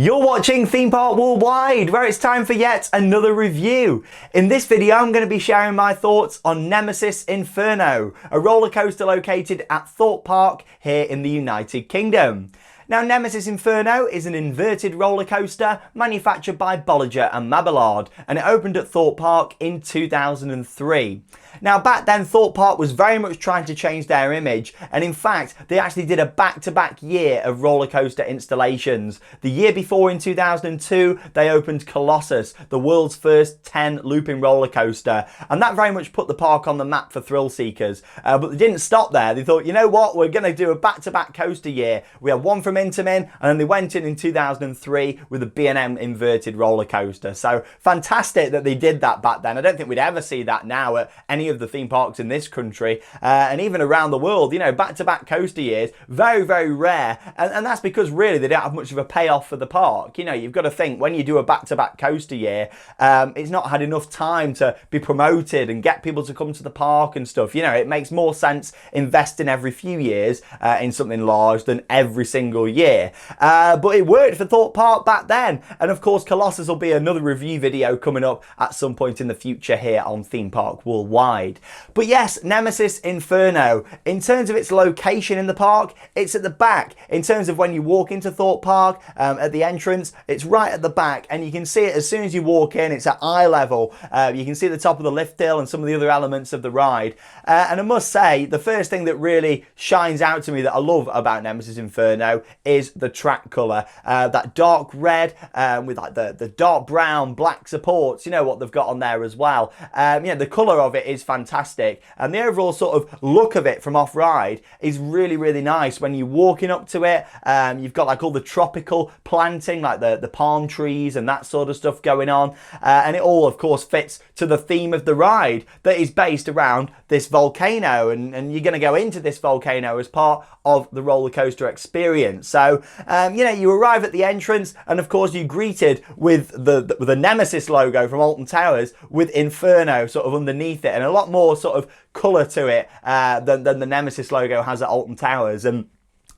You're watching Theme Park Worldwide, where it's time for yet another review. In this video, I'm going to be sharing my thoughts on Nemesis Inferno, a roller coaster located at Thorpe Park here in the United Kingdom. Now, Nemesis Inferno is an inverted roller coaster manufactured by Bolliger Mabillard, and it opened at Thorpe Park in 2003. Now, back then, Thorpe Park was very much trying to change their image, and in fact, they actually did a back-to-back year of roller coaster installations. The year before, in 2002, they opened Colossus, the world's first 10 looping roller coaster, and that very much put the park on the map for thrill seekers. But they didn't stop there. They thought, you know what, we're going to do a back-to-back coaster year. We had one from Intamin, and then they went in 2003 with a B&M inverted roller coaster. So fantastic that they did that back then. I don't think we'd ever see that now at any of the theme parks in this country, and even around the world. You know, back-to-back coaster years, very, very rare, and that's because really they don't have much of a payoff for the park. You know, you've got to think, when you do a back-to-back coaster year, it's not had enough time to be promoted and get people to come to the park and stuff. You know, it makes more sense investing every few years in something large than every single year. But it worked for Thorpe Park back then, and of course Colossus will be another review video coming up at some point in the future here on Theme Park Worldwide. But yes, Nemesis Inferno, in terms of its location in the park, it's at the back. In terms of when you walk into Thorpe Park, at the entrance, it's right at the back, and you can see it as soon as you walk in. It's at eye level. You can see the top of the lift hill and some of the other elements of the ride. And I must say, the first thing that really shines out to me that I love about Nemesis Inferno is the track colour. That dark red with like the dark brown, black supports, you know what they've got on there as well. Yeah, the colour of it is fantastic, and the overall sort of look of it from off-ride is really, really nice. When you're walking up to it, you've got like all the tropical planting, like the palm trees and that sort of stuff going on, and it all of course fits to the theme of the ride that is based around this volcano, and you're going to go into this volcano as part of the roller coaster experience. So you know, you arrive at the entrance, and of course you're greeted with the Nemesis logo from Alton Towers with Inferno sort of underneath it, and a lot more sort of colour to it than the Nemesis logo has at Alton Towers. And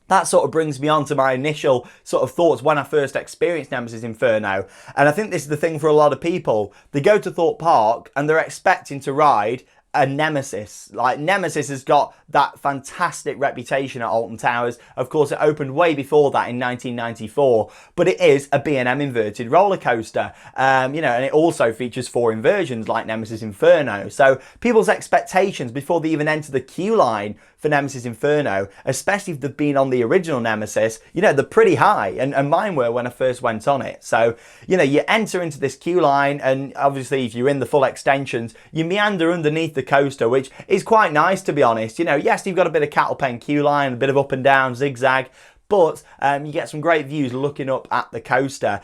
that sort of brings me on to my initial sort of thoughts when I first experienced Nemesis Inferno. And I think this is the thing for a lot of people. They go to Thorpe Park and they're expecting to ride a Nemesis. Like, Nemesis has got that fantastic reputation at Alton Towers. Of course, it opened way before that in 1994, but it is a B&M inverted roller coaster. You know, and it also features 4 inversions like Nemesis Inferno. So people's expectations before they even enter the queue line for Nemesis Inferno, especially if they've been on the original Nemesis, you know, they're pretty high, and mine were when I first went on it. So, you know, you enter into this queue line, and obviously if you're in the full extensions, you meander underneath the coaster, which is quite nice, to be honest. You know, yes, you've got a bit of cattle pen queue line, a bit of up and down, zigzag, but you get some great views looking up at the coaster.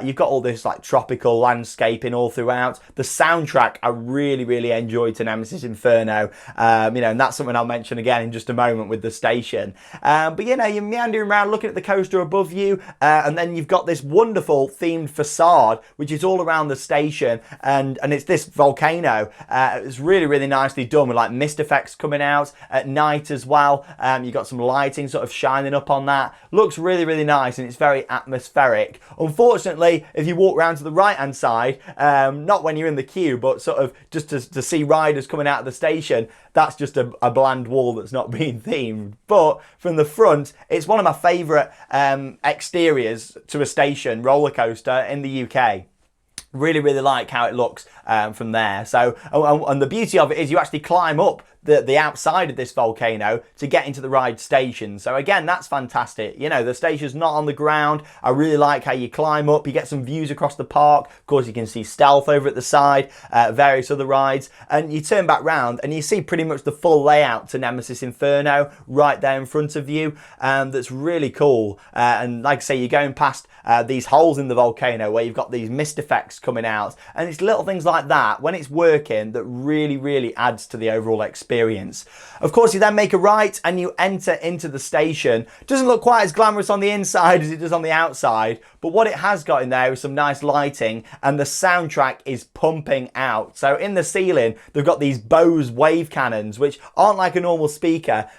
You've got all this like tropical landscaping all throughout. The soundtrack I really, really enjoyed to Nemesis Inferno. You know, and that's something I'll mention again in just a moment with the station. But you know, you're meandering around looking at the coaster above you, and then you've got this wonderful themed facade, which is all around the station, and it's this volcano. It's really, really nicely done with like mist effects coming out at night as well. You've got some lighting sort of shining up on that. Looks really, really nice, and it's very atmospheric. Unfortunately, if you walk around to the right hand side, not when you're in the queue, but sort of just to see riders coming out of the station, that's just a bland wall that's not being themed. But from the front, it's one of my favourite exteriors to a station roller coaster in the UK. Really, really like how it looks from there. So, and the beauty of it is you actually climb up the outside of this volcano to get into the ride station. So again, that's fantastic. You know, the station's not on the ground. I really like how you climb up. You get some views across the park. Of course, you can see Stealth over at the side, various other rides, and you turn back round and you see pretty much the full layout to Nemesis Inferno right there in front of you. That's really cool. And like I say, you're going past these holes in the volcano where you've got these mist effects coming out, and it's little things like that when it's working that really, really adds to the overall experience. experience. Of course, you then make a right and you enter into the station. Doesn't look quite as glamorous on the inside as it does on the outside, but what it has got in there is some nice lighting, and the soundtrack is pumping out. So in the ceiling, they've got these Bose wave cannons, which aren't like a normal speaker.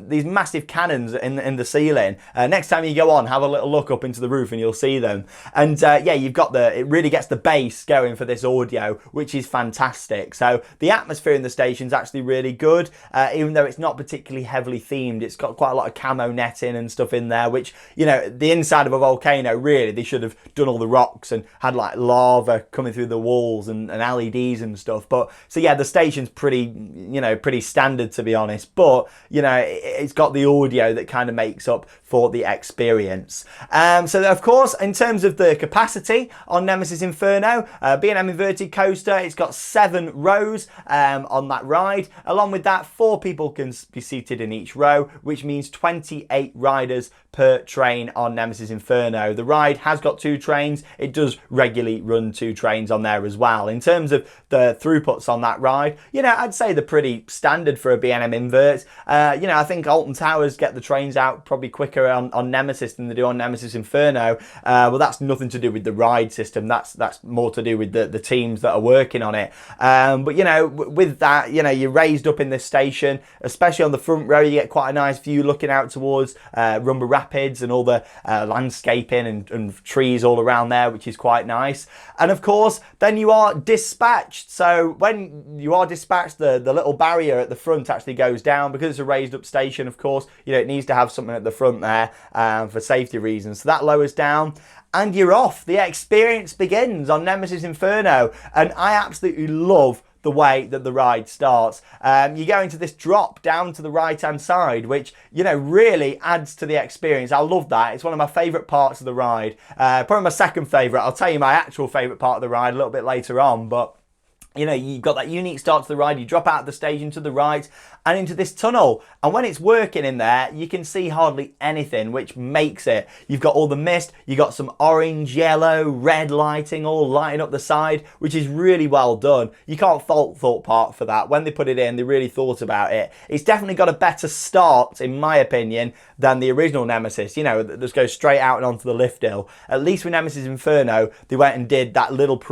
These massive cannons in the ceiling. Next time you go on, have a little look up into the roof and you'll see them. And yeah, you've got it really gets the bass going for this audio, which is fantastic. So the atmosphere in the station's actually really good, even though it's not particularly heavily themed. It's got quite a lot of camo netting and stuff in there, which, you know, the inside of a volcano, really, they should have done all the rocks and had like lava coming through the walls and LEDs and stuff. But so yeah, the station's pretty, you know, pretty standard, to be honest, but you know, it's got the audio that kind of makes up for the experience. So of course, in terms of the capacity on Nemesis Inferno, B&M inverted coaster, it's got 7 rows on that ride. Along with that, 4 people can be seated in each row, which means 28 riders per train on Nemesis Inferno. The ride has got 2 trains. It does regularly run 2 trains on there as well. In terms of the throughputs on that ride, you know, I'd say they're pretty standard for a B&M invert. You know, I think Alton Towers get the trains out probably quicker on Nemesis than they do on Nemesis Inferno. Well, that's nothing to do with the ride system. That's more to do with the teams that are working on it. But you know, with that, you know, you're raised up in this station, especially on the front row, you get quite a nice view looking out towards Rumba Rapids and all the landscaping and trees all around there, which is quite nice. And of course, then you are dispatched. So when you are dispatched, the little barrier at the front actually goes down because it's a raised up station. Of course, you know, it needs to have something at the front there for safety reasons. So that lowers down, and you're off. The experience begins on Nemesis Inferno, and I absolutely love the way that the ride starts. You go into this drop down to the right hand side, which, you know, really adds to the experience. I love that. It's one of my favourite parts of the ride. Probably my second favourite. I'll tell you my actual favourite part of the ride a little bit later on, but you know, you've got that unique start to the ride. You drop out of the station to the right and into this tunnel. And when it's working in there, you can see hardly anything, which makes it. You've got all the mist. You've got some orange, yellow, red lighting all lighting up the side, which is really well done. You can't fault THORPE Park for that. When they put it in, they really thought about it. It's definitely got a better start, in my opinion, than the original Nemesis. You know, that just goes straight out and onto the lift hill. At least with Nemesis Inferno, they went and did that little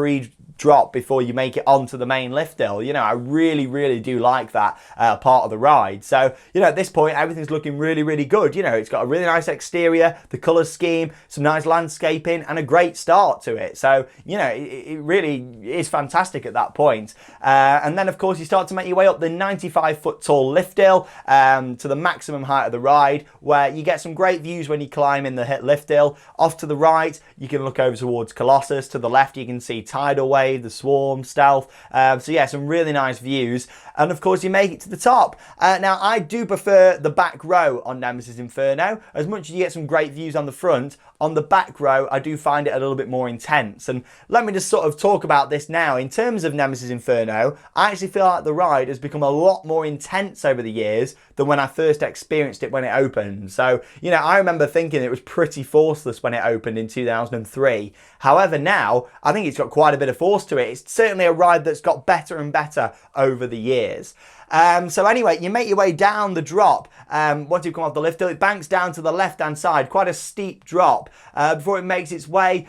drop before you make it onto the main lift hill. You know, I really do like that part of the ride. So, you know, at this point, everything's looking really good. You know, it's got a really nice exterior, the colour scheme, some nice landscaping, and a great start to it. So, you know, it really is fantastic at that point. And then, of course, you start to make your way up the 95-foot tall lift hill to the maximum height of the ride, where you get some great views when you climb in the lift hill. Off to the right, you can look over towards Colossus. To the left, you can see Tidal Wave, the Swarm, Stealth. So yeah, some really nice views. And of course, you make it to the top. Now, I do prefer the back row on Nemesis Inferno. As much as you get some great views on the front, on the back row, I do find it a little bit more intense. And let me just sort of talk about this now. In terms of Nemesis Inferno, I actually feel like the ride has become a lot more intense over the years than when I first experienced it when it opened. So, you know, I remember thinking it was pretty forceless when it opened in 2003. However, now, I think it's got quite a bit of force to it. It's certainly a ride that's got better and better over the years. So anyway, you make your way down the drop. Once you've come off the lift hill, it banks down to the left-hand side, quite a steep drop, before it makes its way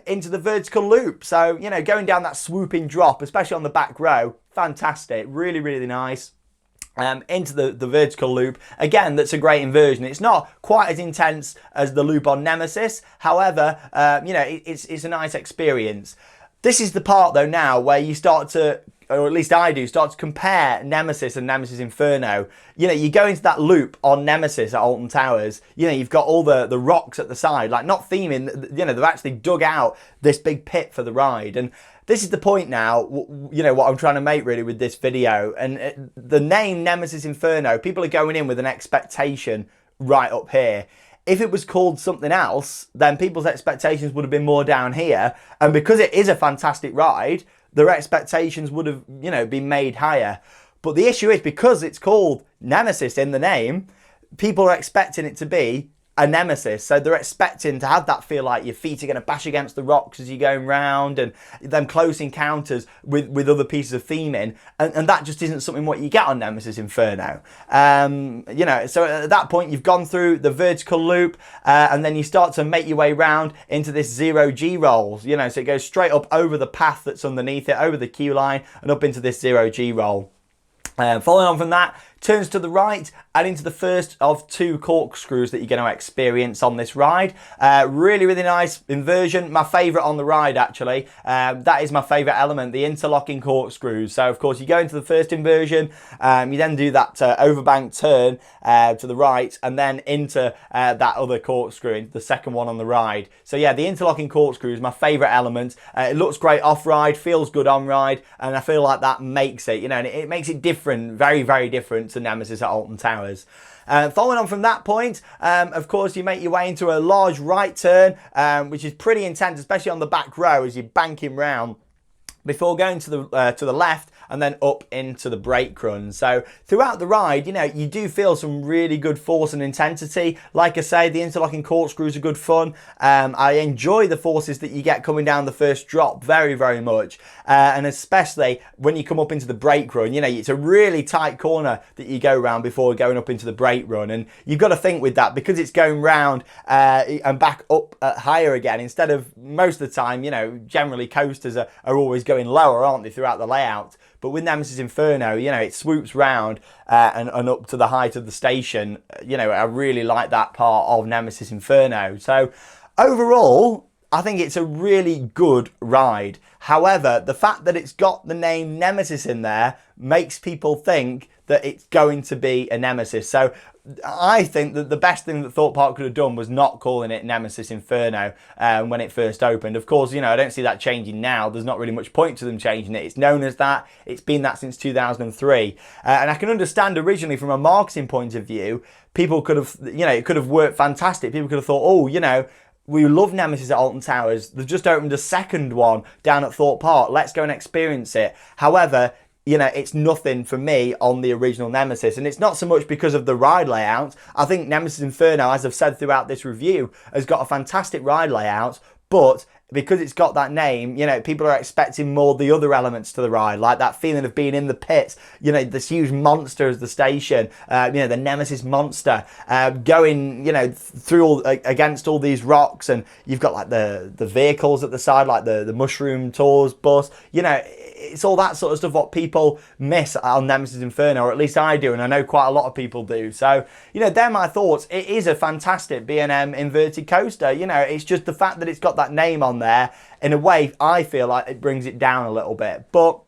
into the vertical loop. So, you know, going down that swooping drop, especially on the back row, fantastic, really nice. Into the vertical loop. Again, that's a great inversion. It's not quite as intense as the loop on Nemesis. However, you know, it's a nice experience. This is the part, though, now where you start to, or at least I do, start to compare Nemesis and Nemesis Inferno. You know, you go into that loop on Nemesis at Alton Towers, you know, you've got all the rocks at the side, like not theming, you know, they've actually dug out this big pit for the ride. And this is the point now, you know, what I'm trying to make really with this video. And the name Nemesis Inferno, people are going in with an expectation right up here. If it was called something else, then people's expectations would have been more down here. And because it is a fantastic ride, their expectations would have, you know, been made higher. But the issue is, because it's called Nemesis in the name, people are expecting it to be a Nemesis, so they're expecting to have that feel like your feet are going to bash against the rocks as you're going round, and them close encounters with other pieces of theming, and that just isn't something what you get on Nemesis Inferno. You know, so at that point you've gone through the vertical loop, and then you start to make your way round into this 0G rolls, you know, so it goes straight up over the path that's underneath it, over the queue line, and up into this 0G roll. Following on from that, turns to the right and into the first of 2 corkscrews that you're going to experience on this ride. Really, really nice inversion. My favourite on the ride, actually. That is my favourite element, the interlocking corkscrews. So, of course, you go into the first inversion, you then do that overbank turn to the right, and then into that other corkscrew, into the second one on the ride. So, yeah, the interlocking corkscrew is my favourite element. It looks great off-ride, feels good on-ride, and I feel like that makes it, you know, and it makes it different, very, very different to Nemesis at Alton Towers. Following on from that point, of course, you make your way into a large right turn, which is pretty intense, especially on the back row as you're banking round, before going to the left and then up into the brake run. So throughout the ride, you know, you do feel some really good force and intensity. Like I say, the interlocking corkscrews are good fun. I enjoy the forces that you get coming down the first drop very, very much. And especially when you come up into the brake run, you know, it's a really tight corner that you go around before going up into the brake run. And you've got to think with that, because it's going round and back up higher again, instead of most of the time, you know, generally coasters are always going lower, aren't they, throughout the layout. But with Nemesis Inferno, you know, it swoops round and up to the height of the station. You know, I really like that part of Nemesis Inferno. So overall, I think it's a really good ride. However, the fact that it's got the name Nemesis in there makes people think that it's going to be a Nemesis. So I think that the best thing that Thorpe Park could have done was not calling it Nemesis Inferno when it first opened. Of course, you know, I don't see that changing now. There's not really much point to them changing it. It's known as that. It's been that since 2003. And I can understand originally from a marketing point of view, people could have, you know, it could have worked fantastic. People could have thought, oh, you know, we love Nemesis at Alton Towers. They've just opened a second one down at Thorpe Park. Let's go and experience it. However, you know, it's nothing for me on the original Nemesis. And it's not so much because of the ride layout. I think Nemesis Inferno, as I've said throughout this review, has got a fantastic ride layout. But because it's got that name, you know, people are expecting more the other elements to the ride, like that feeling of being in the pits, you know, this huge monster as the station, you know, the Nemesis monster, going, you know, through against all these rocks, and you've got like the vehicles at the side, like the mushroom tours bus, you know, it's all that sort of stuff what people miss on Nemesis Inferno, or at least I do, and I know quite a lot of people do. So, you know, they're my thoughts. It is a fantastic B&M inverted coaster. You know, it's just the fact that it's got that name on there, in a way, I feel like it brings it down a little bit. But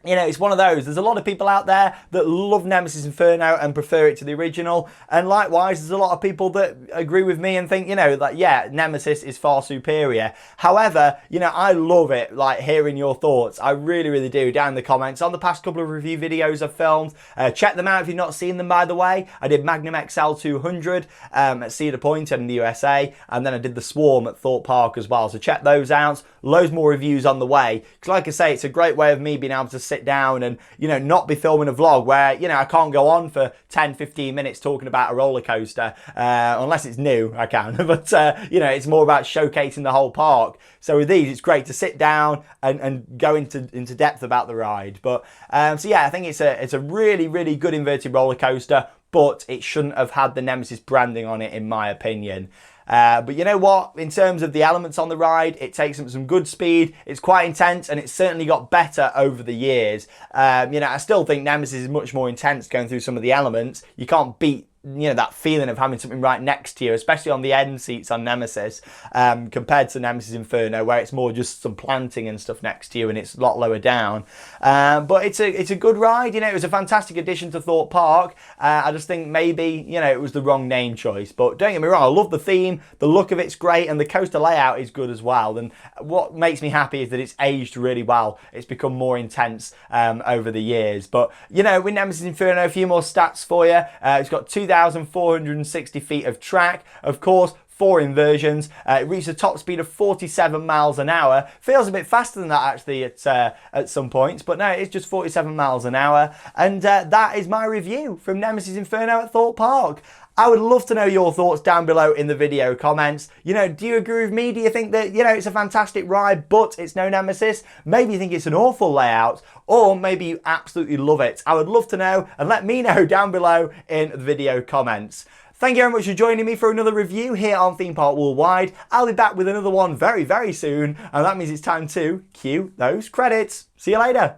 you know, it's one of those. There's a lot of people out there that love Nemesis Inferno and prefer it to the original. And likewise, there's a lot of people that agree with me and think, you know, that, yeah, Nemesis is far superior. However, you know, I love it, like, hearing your thoughts. I really, really do, down in the comments. On the past couple of review videos I've filmed, check them out if you've not seen them, by the way. I did Magnum XL 200 at Cedar Point in the USA. And then I did the Swarm at Thorpe Park as well. So check those out. Loads more reviews on the way. Because like I say, it's a great way of me being able to sit down and, you know, not be filming a vlog where, you know, I can't go on for 10-15 minutes talking about a roller coaster, unless it's new, I can. But you know, it's more about showcasing the whole park. So with these, it's great to sit down and go into depth about the ride. But so yeah, I think it's a really, really good inverted roller coaster, but it shouldn't have had the Nemesis branding on it, in my opinion. But you know what, in terms of the elements on the ride, it takes some good speed. It's quite intense, and it's certainly got better over the years. You know, I still think Nemesis is much more intense going through some of the elements. You can't beat, you know, that feeling of having something right next to you, especially on the end seats on Nemesis, compared to Nemesis Inferno, where it's more just some planting and stuff next to you, and it's a lot lower down. But it's a good ride. You know, it was a fantastic addition to Thorpe Park. I just think maybe, you know, it was the wrong name choice. But don't get me wrong, I love the theme. The look of it's great, and the coaster layout is good as well. And what makes me happy is that it's aged really well. It's become more intense over the years. But, you know, with Nemesis Inferno, a few more stats for you. It's got 2,460 feet of track. Of course, 4 inversions. It reached a top speed of 47 miles an hour. Feels a bit faster than that actually at some points, but no, it's just 47 miles an hour. And that is my review from Nemesis Inferno at Thorpe Park. I would love to know your thoughts down below in the video comments. You know, do you agree with me? Do you think that, you know, it's a fantastic ride, but it's no Nemesis? Maybe you think it's an awful layout, or maybe you absolutely love it. I would love to know, and let me know down below in the video comments. Thank you very much for joining me for another review here on Theme Park Worldwide. I'll be back with another one very, very soon, and that means it's time to cue those credits. See you later.